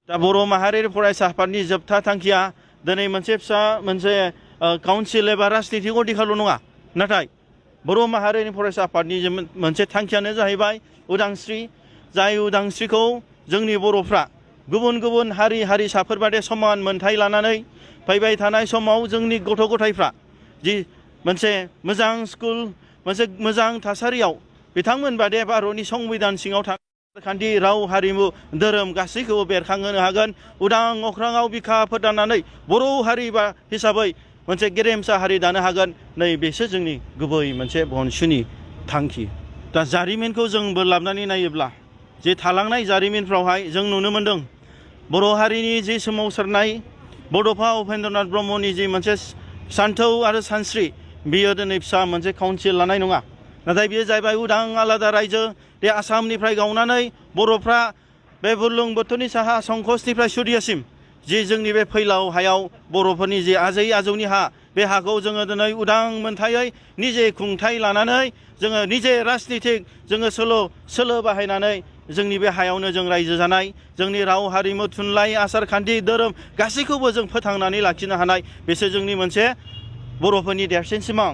दा बर' माहारियारि फरायसा आफादनि जोबथा थांखिया दिनै मोनसे फिसा मोनसे काउन्सिल एबा राजनितिक अधिकारल' नङा, नाथाय बर' माहारियारि फरायसा आफादनि मोनसे थांखियानो जाहैबाय उदांस्रि। जाय उदांस्रिखौ जोंनि बर'फ्रा गुबुन गुबुन हारि हारिसाफोर बादि समान मोनथाय लानानै फैबाय थानाय समाव जोंनि गथ' गथायफ्रा जि मोनसे मोजां स्कुल, मोनसे मोजां थासारियाव बिथांमोन बादि भारतनि संबिधान सिङाव थानाय खान्थि, राव, हारिमु, धोरोम गासैखौबो बेरखांहोनो हागोन। उदां अख्राङाव बिखा फोरदाननानै बर' हारि हिसाबै मोनसे गेरेमसा हारि दानो हागोन। नै बेसो जोंनि गुबै मोनसे बनसुनि थांखि। दा जारिमिनखौ जों बोरलाबनानै नायोब्ला जे थालांनाय जारिमिनफ्रावहाय जों नुनो मोन्दों बर' हारिनि जि सोमावसारनाय बड'फा उपेन्द्रनाथ ब्रह्मनि जि मोनसे सान्थौ आरो सानस्रि, बियो दिनै फिसा मोनसे काउन्सिल लानाय नङा, नाथाय बियो जाहैबाय उदां आलादा रायजो। बे आसामनिफ्राय गावनानै बर'फ्रा बे बुरलुंबुथुरनि साहा संकसनिफ्राय सुदियासिम जि जोंनि बे फैलाव हायाव बर'फोरनि जि आजै आजौनि हा, बे हाखौ जोङो दिनै उदां मोनथायै निजे खुंथाय लानानै जोङो निजे राजनितिक जोङो सोलो बाहायनानै जोंनि बे हायावनो जों रायजो जानाय, जोंनि राव, हारिमु, थुनलाइ, आसार खान्थि, धोरोम गासैखौबो जों फोथांनानै लाखिनो हानाय, बेसो जोंनि मोनसे बर'फोरनि देरसिन सिमां।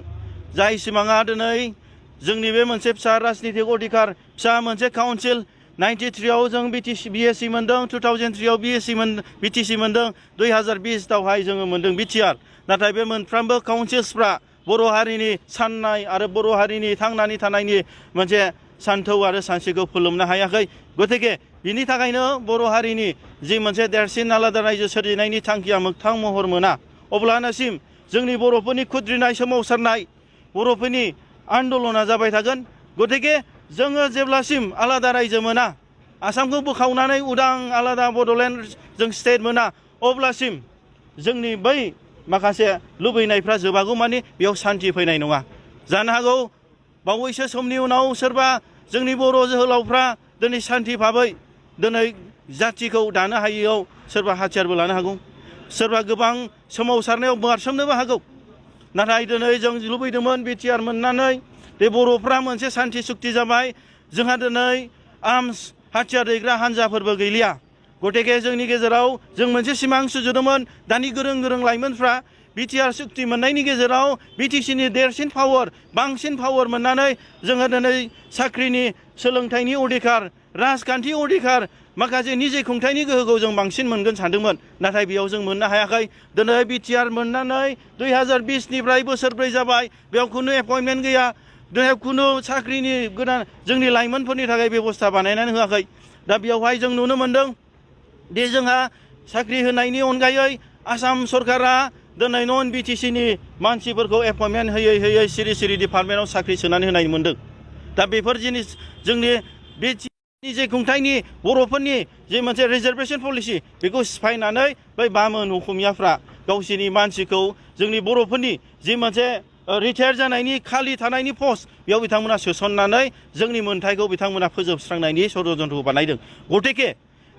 जाय सिमाङा दिनै जोंनि बे मोनसे फिसा राजनितिक अधिकार, फिसा मोनसे काउन्सिल 93आव जों BSc मोन्दों, 2003आव BTC मोन्दों, 2020आवहाय जोङो मोन्दों BTR। नाथाय बे मोनफ्रोमबो काउन्सिल्सफ्रा बर' हारिनि साननाय आरो बर' हारिनि थांनानै थानायनि मोनसे सान्थौ आरो सानस्रिखौ फोलोमनो हायाखै। गतिके बिनि थाखायनो बर' हारिनि जि मोनसे देरसिन आलादा रायजो सोरजिनायनि थांखिया मोगथां महर मोना, अब्लानोसिम जोंनि बर'फोरनि खुद्रिनाय सोमावसारनाय, बर'फोरनि आन्दलना जाबाय थागोन। गतिके जोङो जेब्लासिम आलादा रायजो मोना, आसामखौ बोखावनानै उदां आलादा बड'लेण्ड जों स्टेट मोना, अब्लासिम जोंनि बै माखासे लुबैनायफ्रा जोबागौ मानि बेयाव सान्थि फैनाय नङा। जानो हागौ बावैसो समनि उनाव सोरबा जोंनि बर' जोहोलावफ्रा दिनै सान्थि भाबै दिनै जाथिखौ दानो हायैयाव सोरबा हाथियारबो लानो हागौ, सोरबा गोबां सोमावसारनायाव बारसोमनोबो हागौ। नाथाय दिनै जों लुबैदोंमोन BTR मोननानै बे बर'फ्रा मोनसे सान्थि सुक्ति जाबाय, जोंहा दिनै आर्मस हाथियार दैग्रा हान्जाफोरबो गैलिया। गतिके जोंनि गेजेराव जों मोनसे सिमां सुजुदोंमोन, दानि गोरों गोरों लाइमोनफ्रा BTR सुक्ति मोननायनि गेजेराव BTCनि देरसिन पावार, बांसिन पावार मोननानै जोङो दिनै साख्रिनि, सोलोंथाइनि अधिकार, राजखान्थि अधिकार, माखासे निजे खुंथायनि गोहोखौ जों बांसिन मोनगोन सानदोंमोन, नाथाय बेयाव जों मोननो हायाखै। दिनै BTR मोननानै 2020निफ्राय बोसोरब्रै जाबाय, बेयाव खुनु एपइन्टमेन्ट गैया, दिनै खुनु साख्रिनि गोदान जोंनि लाइमोनफोरनि थाखाय बेबस्था बानायनानै होआखै। दा बेयावहाय जों नुनो मोन्दों दि जोंहा साख्रि होनायनि अनगायै आसाम सरकारा दिनै नन BTCनि मानसिफोरखौ एपइन्टमेन्ट होयै होयै सिरि सिरि डिपार्टमेन्टआव साख्रि सोनानै होनाय मोन्दों। दा बेफोर जिनिस जोंनि BTCनि जे खुंथायनि बर'फोरनि जे मोनसे रिजार्भेसन पलिसि, बेखौ सिफायनानै बै बामोन असमियाफ्रा गावसोरनि मानसिखौ जोंनि बर'फोरनि जि मोनसे रिटायार जानायनि खालि थानायनि पस्ट, बेयाव बिथांमोना सोसननानै जोंनि मोन्थायखौ बिथांमोना फोजोबस्रांनायनि षड्यन्त्रखौ बानायदों। गतिके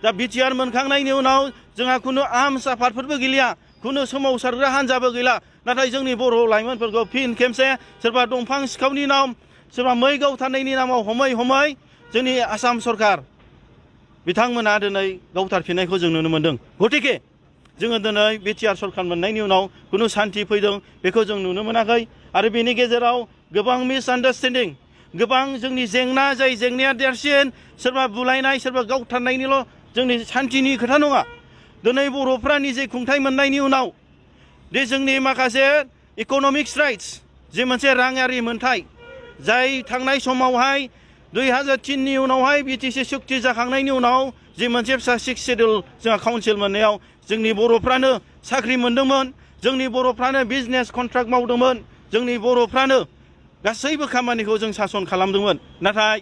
दा BTR मोनखांनायनि उनाव जोंहा खुनु आर्मस आफादफोरबो गैलिया, खुनु सोमावसारग्रा हान्जाबो गैला, नाथाय जोंनि बर' लाइमोनफोरखौ फिन खेबसे सोरबा दंफां सिखावनि नाम, सोरबा मै गावथारनायनि नामाव हमै हमै जोंनि आसाम सरकार बिथांमोना दिनै गावथारफिननायखौ जों नुनो मोन्दों। गतिके जोङो दिनै BTR सरकार मोननायनि उनाव खुनु सान्थि फैदों बेखौ जों नुनो मोनाखै। आरो बेनि गेजेराव गोबां मिसआन्डारस्टेन्डिं, गोबां जोंनि जेंना, जाय जेंनाया देरसिन, सोरबा बुलायनाय, सोरबा गावथारनायनिल' जोंनि सान्थिनि खोथा नङा। दिनै बर'फ्रा निजे खुंथाय मोननायनि उनाव दि जोंनि माखासे इक'नमिक्स राइट्स, जे मोनसे राङारि मोन्थाय, जाय थांनाय समावहाय 2003नि उनावहाय BTC सुक्ति जाखांनायनि उनाव जि मोनसे फिसा 6 शेड्युल जोंहा काउन्सिल मोननायाव जोंनि बर'फ्रानो साख्रि मोन्दोंमोन, जोंनि बर'फ्रानो बिजनेस कन्ट्राक्ट मावदोंमोन, जोंनि बर'फ्रानो गासैबो खामानिखौ जों सासन खालामदोंमोन। नाथाय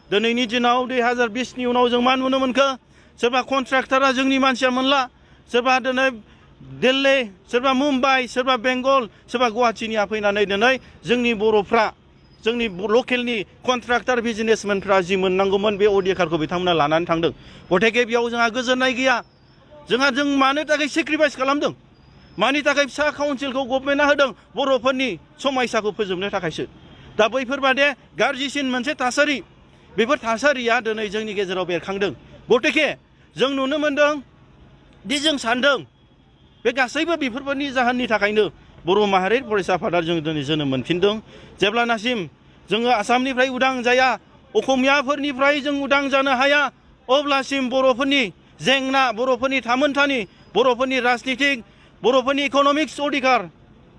दिनैनि दिनाव 2020नि उनाव जों मा नुनो मोनखो? सोरबा कन्ट्राक्टरा जोंनि मानसिया मोनला, सोरबा दिनै दिल्ली, सोरबा मुम्बाइ, सोरबा बेंगल, सोरबा गुवाहाटीनिया फैनानै दिनै जोंनि बर'फ्रा, जोंनि लकेलनि कन्ट्राक्टर बिजनेसमेनफ्रा जि मोननांगौमोन बे अधिकारखौ बिथांमोना लानानै थांदों। गतिके बेयाव जोंहा गोजोननाय गैया। जों मानो थाखाय सेक्रिफाइस खालामदों? मानि थाखाय फिसा काउन्सिलखौ गभर्नमेन्टआ होदों? बर'फोरनि समायसाखौ फोजोबनो थाखायसो। दा बैफोरबादि गाज्रिसिन मोनसे थासारि, बेफोर थासारिया दिनै जोंनि गेजेराव बेरखांदों। गतिके जों नुनो मोन्दों दि जों सानदों बे गासैबो बेफोरबायदि जाहोननि थाखायनो बर' माहारियारि फरायसा आफादा जों दिनै जोनोम मोनफिनदों। जेब्लानासिम जोङो आसामनिफ्राय उदां जाया, असमियाफोरनिफ्राय जों उदां जानो हाया, अब्लासिम बर'फोरनि जेंना, बर'फोरनि थामोनथानि, बर'फोरनि राजनितिक, बर'फोरनि इक'नमिक्स अधिकार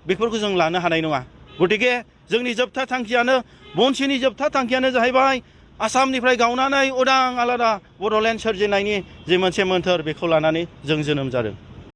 बेफोरखौ जों लानो हानाय नङा। गतिके जोंनि जोबथा थांखियानो, बनसिनि जोबथा थांखियानो जाहैबाय आसामनिफ्राय गावनानै उदां आलादा बड'लेण्ड सोरजिनायनि जे मोनसे मोन्थोर, बेखौ लानानै जों जोनोम जादों।